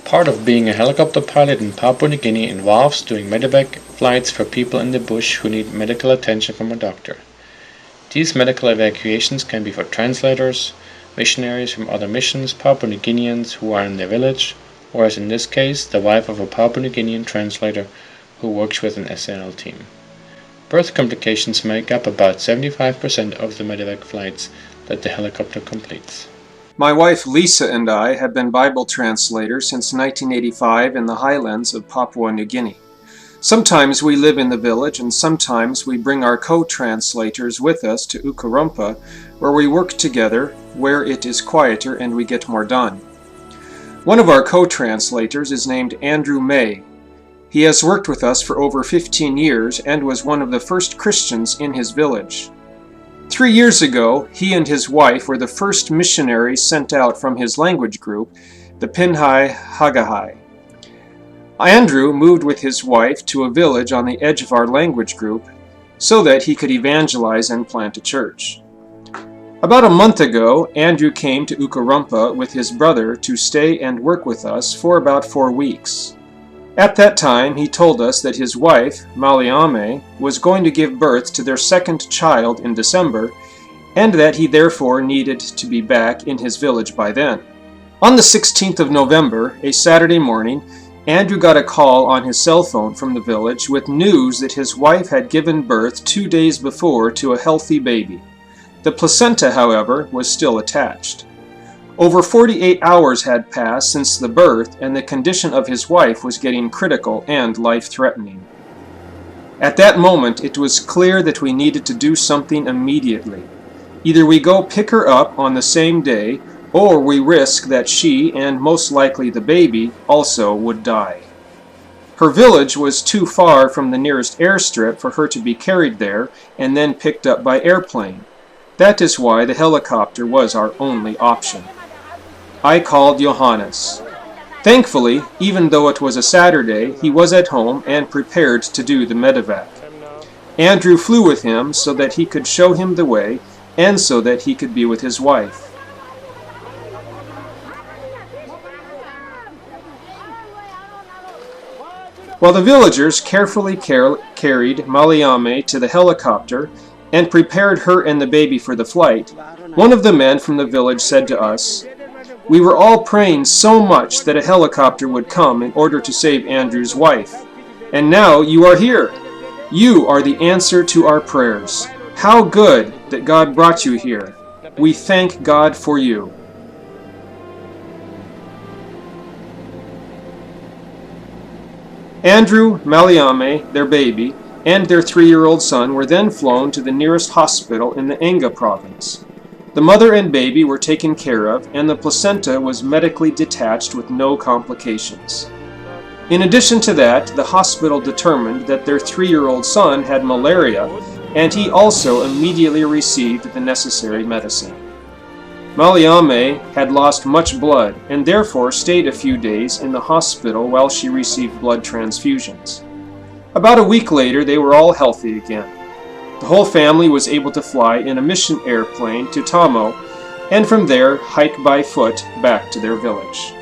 Part of being a helicopter pilot in Papua New Guinea involves doing medevac flights for people in the bush who need medical attention from a doctor. These medical evacuations can be for translators, missionaries from other missions, Papua New Guineans who are in their village, or as in this case, the wife of a Papua New Guinean translator who works with an SNL team. Birth complications make up about 75% of the medevac flights that the helicopter completes. My wife Lisa and I have been Bible translators since 1985 in the highlands of Papua New Guinea. Sometimes we live in the village and sometimes we bring our co-translators with us to Ukarumpa, where we work together, where it is quieter and we get more done. One of our co-translators is named Andrew May. He has worked with us for over 15 years and was one of the first Christians in his village. 3 years ago, he and his wife were the first missionaries sent out from his language group, the Pinhai Hagahai. Andrew moved with his wife to a village on the edge of our language group so that he could evangelize and plant a church. About a month ago, Andrew came to Ukarumpa with his brother to stay and work with us for about 4 weeks. At that time, he told us that his wife, Malyame, was going to give birth to their second child in December, and that he therefore needed to be back in his village by then. On the 16th of November, a Saturday morning, Andrew got a call on his cell phone from the village with news that his wife had given birth 2 days before to a healthy baby. The placenta, however, was still attached. Over 48 hours had passed since the birth, and the condition of his wife was getting critical and life-threatening. At that moment, it was clear that we needed to do something immediately. Either we go pick her up on the same day, or we risk that she, and most likely the baby, also would die. Her village was too far from the nearest airstrip for her to be carried there and then picked up by airplane. That is why the helicopter was our only option. I called Johannes. Thankfully, even though it was a Saturday, he was at home and prepared to do the medevac. Andrew flew with him so that he could show him the way and so that he could be with his wife. While the villagers carefully carried Malyame to the helicopter and prepared her and the baby for the flight, one of the men from the village said to us, "We were all praying so much that a helicopter would come in order to save Andrew's wife. And now you are here. You are the answer to our prayers. How good that God brought you here. We thank God for you." Andrew, Malyame, their baby, and their 3-year-old son were then flown to the nearest hospital in the Enga province. The mother and baby were taken care of, and the placenta was medically detached with no complications. In addition to that, the hospital determined that their 3-year-old son had malaria, and he also immediately received the necessary medicine. Malyame had lost much blood, and therefore stayed a few days in the hospital while she received blood transfusions. About a week later, they were all healthy again. The whole family was able to fly in a mission airplane to Tamo, and from there hike by foot back to their village.